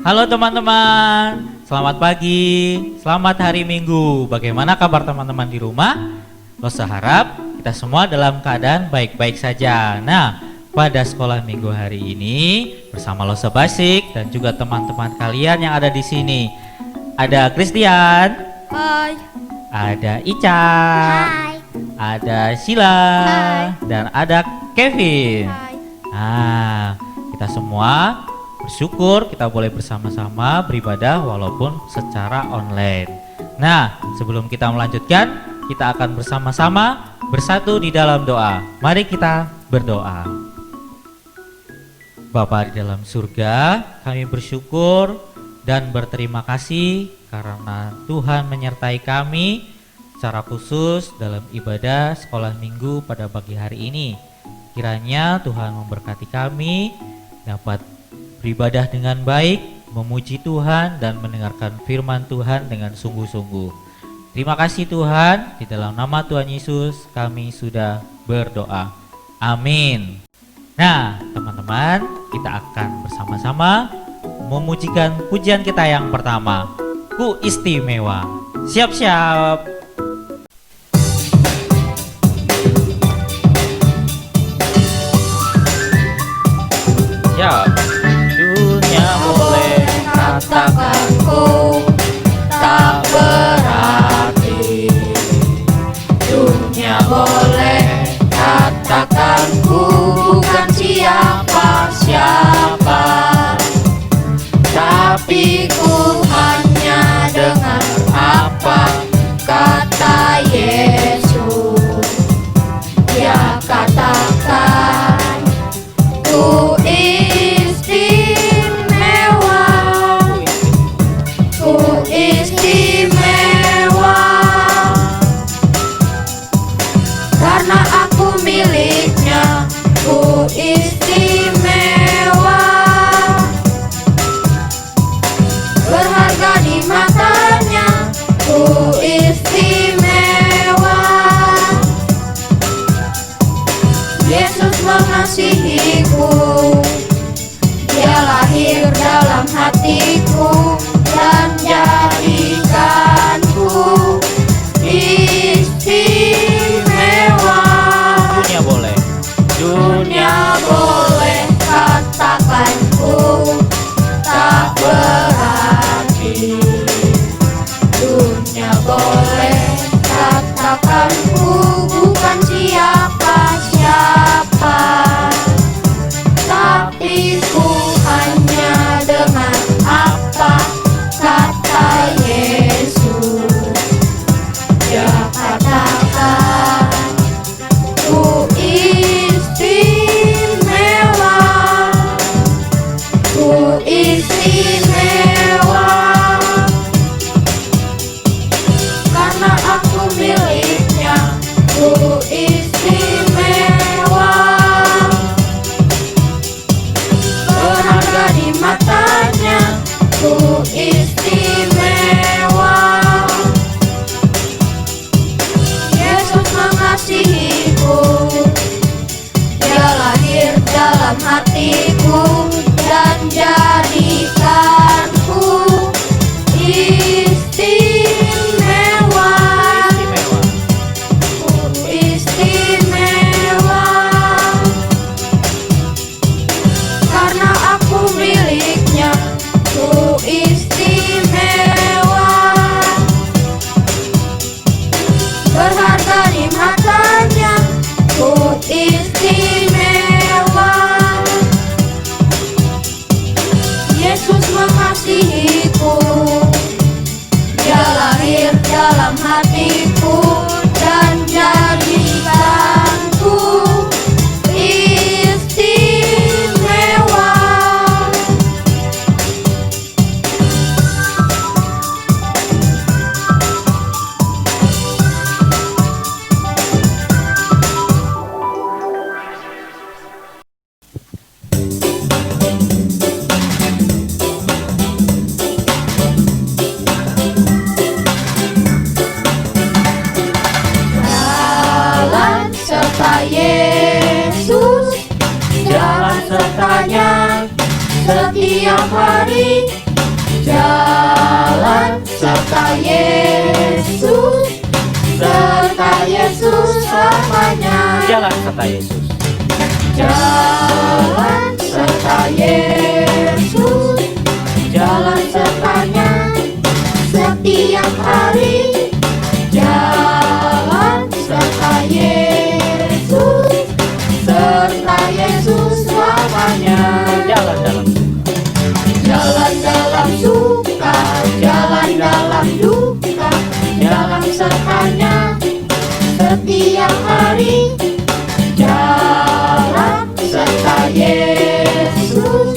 Halo teman-teman, selamat pagi, selamat hari Minggu. Bagaimana kabar teman-teman di rumah? Losa harap kita semua dalam keadaan baik-baik saja. Nah, pada sekolah Minggu hari ini bersama Losa Basic dan juga teman-teman kalian yang ada di sini. Ada Christian, Hai. ada Ica, Hai. ada Sheila, Hai. dan ada Kevin. Hai. Nah, kita semua bersyukur kita boleh bersama-sama beribadah walaupun secara online. Nah, sebelum kita melanjutkan, kita akan bersama-sama bersatu di dalam doa. Mari kita berdoa. Bapa di dalam surga, kami bersyukur dan berterima kasih karena Tuhan menyertai kami secara khusus dalam ibadah sekolah minggu pada pagi hari ini. Kiranya Tuhan memberkati kami dapat beribadah dengan baik, memuji Tuhan dan mendengarkan firman Tuhan dengan sungguh-sungguh. Terima kasih Tuhan, di dalam nama Tuhan Yesus kami sudah berdoa. Amin. Nah, teman-teman, kita akan bersama-sama memujikan pujian kita yang pertama, Ku Istimewa. Siap-siap. Siap. Dunia boleh Katakan ku tak berarti. Dunia boleh katakan ku bukan siapa-siapa, tapi ku hanya dengar apa kata Yesus. Dia katakan ku istimewa, ku istimewa, karena aku miliknya. Ku istimewa, berharga di matanya. Ku istimewa, Yesus mengasihiku. Dia lahir dalam hatiku dan jadikanku istimewa. dunia boleh. Dunia boleh katakan ku tak berarti. Dunia boleh katakan ku bukan siapa-siapa, tapi ku hanya dengar apa kata Yesus. Dia katakan ku istimewa, ku istimewa, karena aku miliknya. Ku istimewa, berharga di matanya. Ku istimewa, Yesus mengasihiku. Dia lahir dalam hatiku dan jadikanku istimewa. Ku istimewa, karena aku miliknya. Ku istimewa, berharga di matanya. Ku istimewa, Yesus mengasihiku. Dia lahir dalam hatiku dan jadikanku istimewa. Jalan serta Yesus, jalan sertanya setiap hari. Jalan serta Yesus, serta Yesus selamanya. Jalan serta Yesus. Jalan serta Yesus, jalan sertanya setiap hari. Jalan serta Yesus, serta Yesus selamanya. Jalan dalam Jalan dalam suka, jalan dalam duka, jalan sertanya setiap hari. Jalan serta Yesus,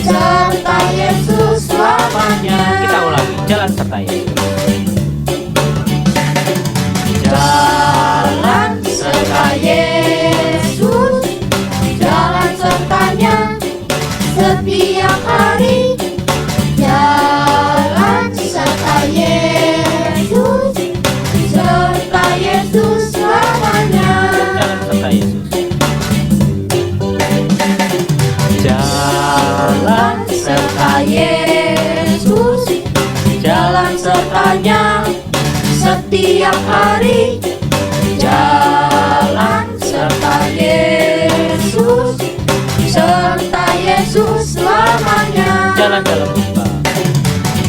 serta Yesus selamanya. Kita ulangi, jalan serta Yesus. Jalan serta Yesus, jalan sertanya setiap hari. Jalan serta Yesus, serta Yesus selamanya. Jalan serta Yesus. Jalan Serta Yesus, jalan sertanya setiap hari. Jalan serta Yesus, serta Yesus selamanya. jalan dalam duka.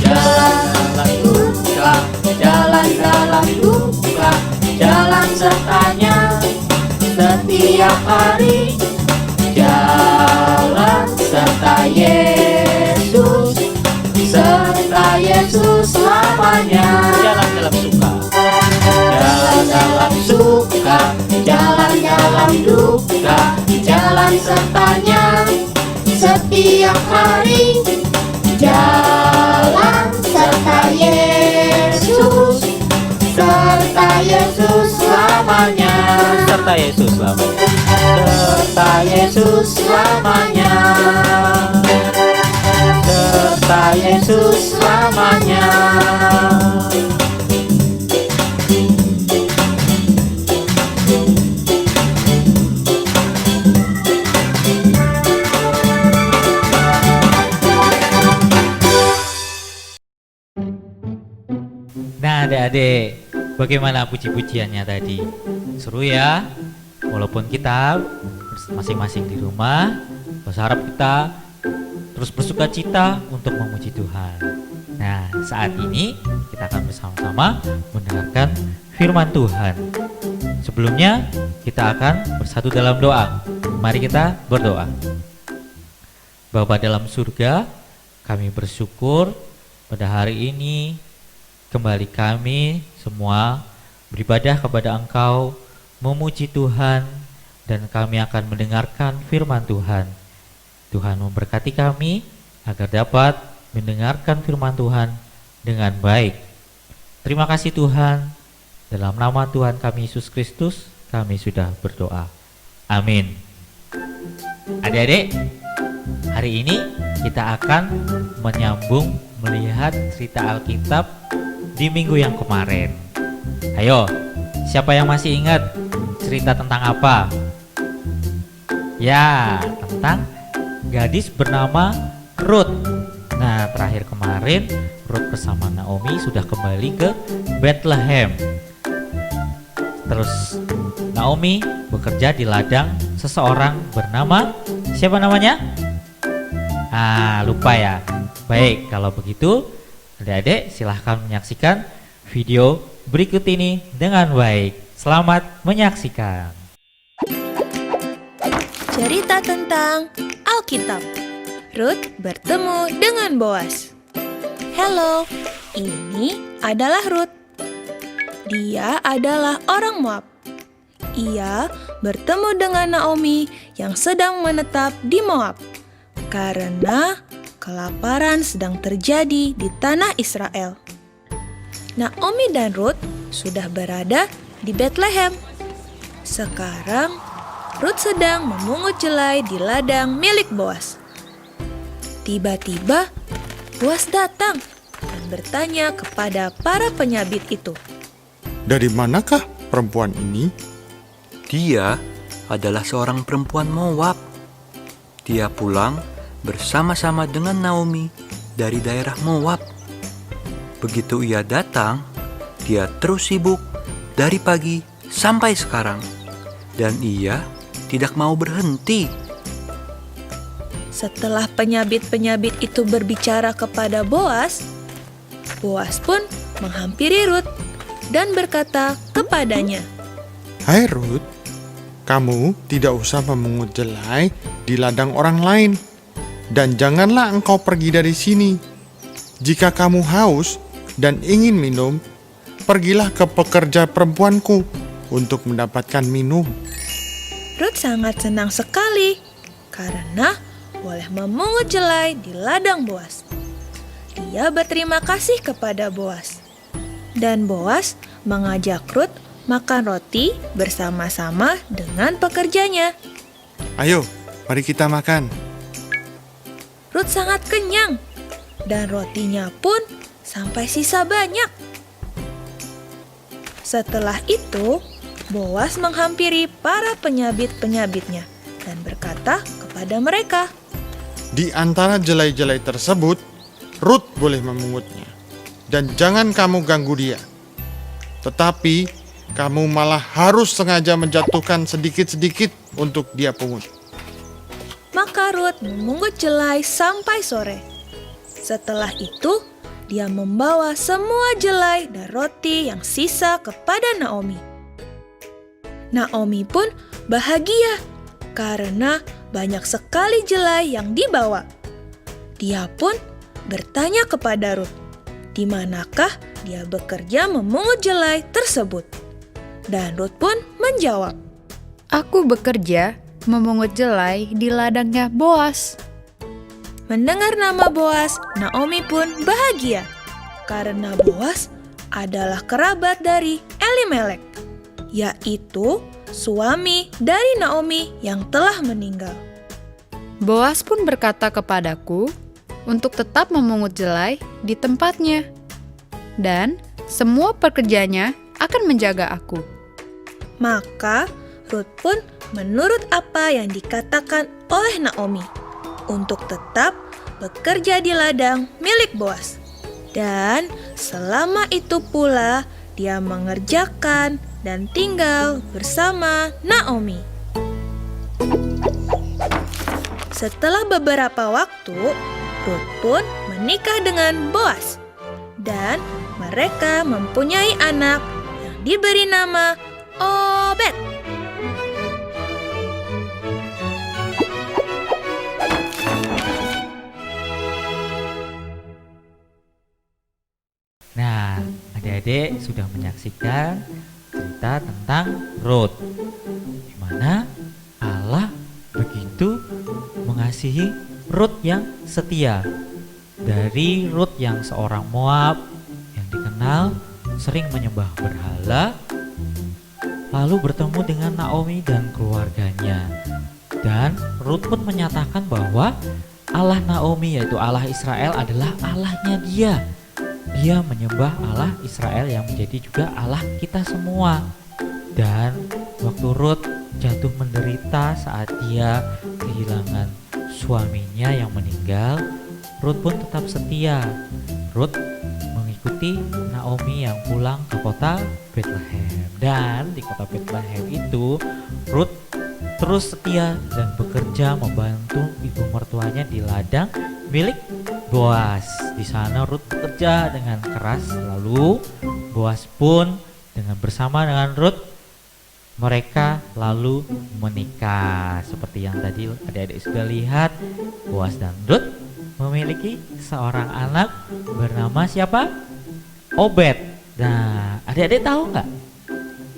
Jalan duka, jalan dalam duka, jalan sertanya setiap hari. Jalan serta Yesus, serta Yesus selamanya. Jalan dalam suka. Jalan dalam suka, jalan dalam duka, jalan sertanya setiap hari. Jalan serta Yesus, serta Yesus selamanya. Serta Yesus selamanya. Serta Yesus selamanya. Serta Yesus selamanya. Nah adik-adik, bagaimana puji-pujiannya tadi? Seru ya? Walaupun kita masing-masing di rumah, berharap kita terus bersuka cita untuk memuji Tuhan. Nah saat ini kita akan bersama-sama mendengarkan firman Tuhan. Sebelumnya kita akan bersatu dalam doa. Mari kita berdoa. Bapa dalam surga, kami bersyukur pada hari ini kembali kami semua beribadah kepada Engkau, memuji Tuhan, dan kami akan mendengarkan firman Tuhan. Tuhan memberkati kami agar dapat mendengarkan firman Tuhan dengan baik. Terima kasih Tuhan, dalam nama Tuhan kami Yesus Kristus kami sudah berdoa. Amin. Adik-adik, hari ini kita akan menyambung melihat cerita Alkitab di minggu yang kemarin. Ayo, siapa yang masih ingat cerita tentang apa? Ya, tentang gadis bernama Ruth. Nah, terakhir kemarin Ruth bersama Naomi sudah kembali ke Bethlehem. Terus Naomi bekerja di ladang seseorang bernama, siapa namanya? Lupa ya. Baik, kalau begitu adik-adik silahkan menyaksikan video berikut ini dengan baik. Selamat menyaksikan. Cerita tentang Alkitab. Ruth bertemu dengan Boas. Halo, ini adalah Ruth. Dia adalah orang Moab. Ia bertemu dengan Naomi yang sedang menetap di Moab karena kelaparan sedang terjadi di tanah Israel. Naomi dan Ruth sudah berada di Bethlehem. Sekarang Ruth sedang memungut jelai di ladang milik Boas. Tiba-tiba Boas datang dan bertanya kepada para penyabit itu. Dari manakah perempuan ini? Dia adalah seorang perempuan Moab. Dia pulang bersama-sama dengan Naomi dari daerah Moab. Begitu ia datang, dia terus sibuk dari pagi sampai sekarang, dan ia tidak mau berhenti. Setelah penyabit-penyabit itu berbicara kepada Boas, Boas pun menghampiri Rut dan berkata kepadanya, Hai Rut, kamu tidak usah memungut jelai di ladang orang lain, dan janganlah engkau pergi dari sini. Jika kamu haus dan ingin minum, pergilah ke pekerja perempuanku untuk mendapatkan minum. Rut sangat senang sekali karena boleh memungut jelai di ladang Boas. Dia berterima kasih kepada Boas. Dan Boas mengajak Rut makan roti bersama-sama dengan pekerjanya. Ayo, mari kita makan. Rut sangat kenyang dan rotinya pun sampai sisa banyak. Setelah itu, Boas menghampiri para penyabit-penyabitnya dan berkata kepada mereka, Di antara jelai-jelai tersebut, Rut boleh memungutnya, dan jangan kamu ganggu dia. Tetapi kamu malah harus sengaja menjatuhkan sedikit-sedikit untuk dia pungut. Maka Rut memungut jelai sampai sore. Setelah itu, dia membawa semua jelai dan roti yang sisa kepada Naomi. Naomi pun bahagia karena banyak sekali jelai yang dibawa. Dia pun bertanya kepada Rut, di manakah dia bekerja memungut jelai tersebut. Dan Rut pun menjawab, Aku bekerja memungut jelai di ladangnya Boas. Mendengar nama Boas, Naomi pun bahagia karena Boas adalah kerabat dari Elimelek, yaitu suami dari Naomi yang telah meninggal. Boas pun berkata kepadaku untuk tetap memungut jelai di tempatnya, dan semua pekerjanya akan menjaga aku. Maka Rut pun menurut apa yang dikatakan oleh Naomi untuk tetap bekerja di ladang milik Boas. Dan selama itu pula dia mengerjakan dan tinggal bersama Naomi. Setelah beberapa waktu, Rut pun menikah dengan Boas. Dan mereka mempunyai anak yang diberi nama Obed. Nah, adik-adik sudah menyaksikan cerita tentang Rut, di mana Allah begitu mengasihi Rut yang setia. Dari Rut yang seorang Moab yang dikenal sering menyembah berhala, lalu bertemu dengan Naomi dan keluarganya. Dan Rut pun menyatakan bahwa Allah Naomi, yaitu Allah Israel, adalah Allahnya dia. Dia menyembah Allah Israel yang menjadi juga Allah kita semua. Dan waktu Rut jatuh menderita saat dia kehilangan suaminya yang meninggal, Rut pun tetap setia. Rut mengikuti Naomi yang pulang ke kota Bethlehem. Dan di kota Bethlehem itu Rut terus setia dan bekerja membantu ibu mertuanya di ladang milik Boas. Di sana Rut bekerja dengan keras, lalu Boas pun bersama dengan Rut mereka lalu menikah. Seperti yang tadi adik-adik sudah lihat, Boas dan Rut memiliki seorang anak bernama siapa? Obed. Nah, adik-adik tahu nggak?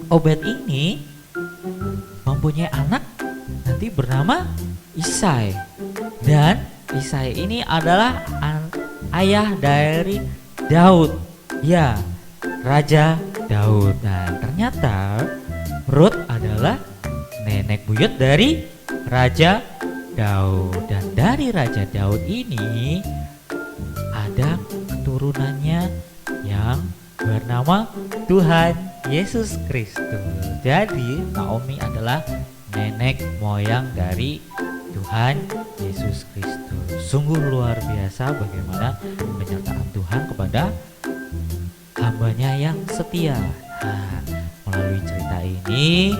Obed ini mempunyai anak nanti bernama Isai. Dan Isai ini adalah ayah dari Daud. Ya, Raja Daud. Nah, ternyata Rut adalah nenek buyut dari Raja Daud. Dan dari Raja Daud ini ada keturunannya yang bernama Tuhan Yesus Kristus. Jadi Naomi adalah nenek moyang dari Tuhan Yesus Kristus. sungguh luar biasa bagaimana penyertaan Tuhan kepada hambanya yang setia. Nah, melalui cerita ini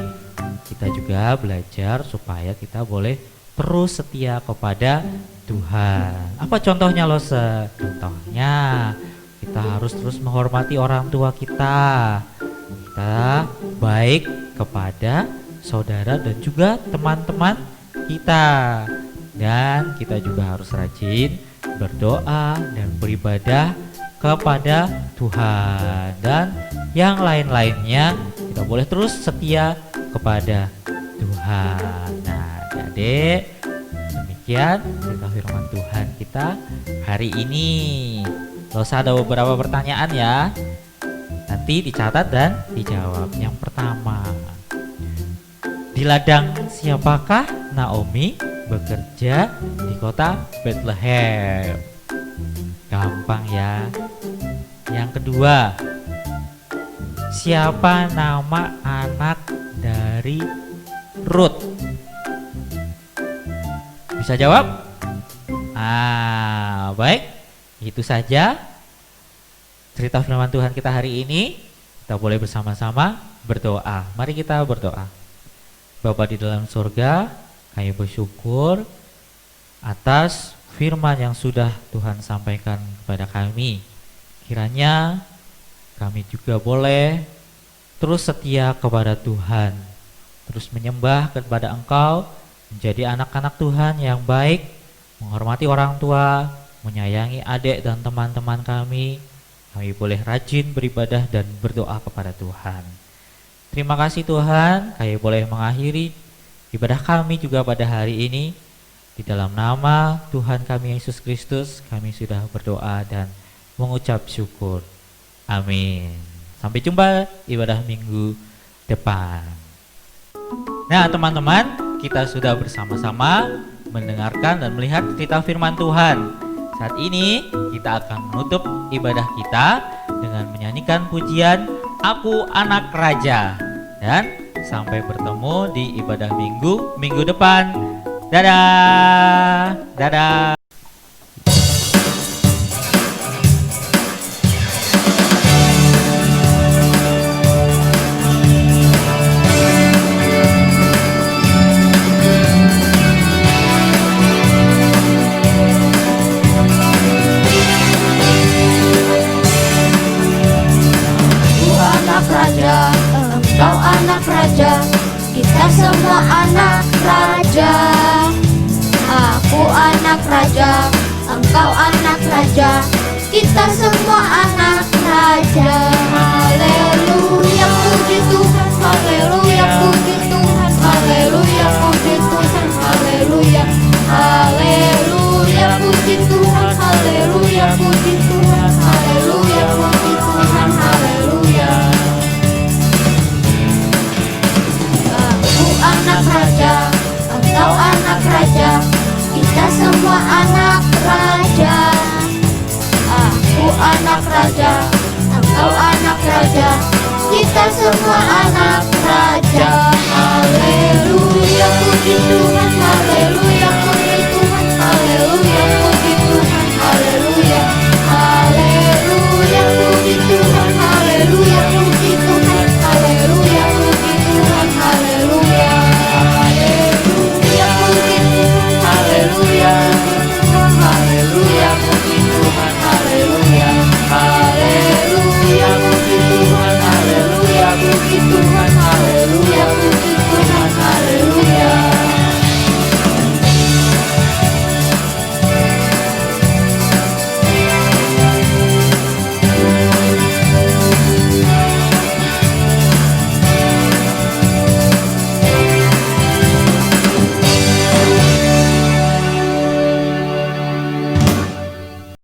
kita juga belajar supaya kita boleh terus setia kepada Tuhan. Apa contohnya Lose? Contohnya kita harus terus menghormati orang tua kita. Kita baik kepada saudara dan juga teman-teman kita. Dan kita juga harus rajin berdoa dan beribadah kepada Tuhan. Dan yang lain-lainnya kita boleh terus setia kepada Tuhan. Nah, adik, demikian cerita firman Tuhan kita hari ini. Losa ada beberapa pertanyaan ya. Nanti dicatat dan dijawab. Yang pertama, di ladang siapakah Naomi bekerja di kota Bethlehem? Gampang ya. Yang kedua, siapa nama anak dari Ruth? Bisa jawab? Baik. Itu saja cerita firman Tuhan kita hari ini. Kita boleh bersama-sama berdoa. Mari kita berdoa. Bapa di dalam surga, kami bersyukur atas firman yang sudah Tuhan sampaikan kepada kami. Kiranya kami juga boleh terus setia kepada Tuhan, terus menyembah kepada Engkau, menjadi anak-anak Tuhan yang baik, menghormati orang tua, menyayangi adik dan teman-teman kami. Kami boleh rajin beribadah dan berdoa kepada Tuhan. Terima kasih Tuhan, kami boleh mengakhiri ibadah kami juga pada hari ini. Di dalam nama Tuhan kami Yesus Kristus, kami sudah berdoa dan mengucap syukur. Amin. Sampai jumpa ibadah minggu depan. Nah teman-teman, kita sudah bersama-sama mendengarkan dan melihat cerita firman Tuhan. Saat ini kita akan menutup ibadah kita dengan menyanyikan pujian Aku Anak Raja. Dan sampai bertemu di ibadah minggu depan. Dadah. Dadah. Engkau anak raja, kita semua anak raja. Aku anak raja, engkau anak raja, kita semua anak raja. Haleluya puji Tuhan, haleluya puji Tuhan, haleluya puji Tuhan, haleluya. Haleluya puji Tuhan, haleluya puji Tuhan, haleluya puji Tuhan, haleluya. Anak raja, engkau anak raja, kita semua anak raja. Aku anak raja, engkau anak raja, kita semua anak raja.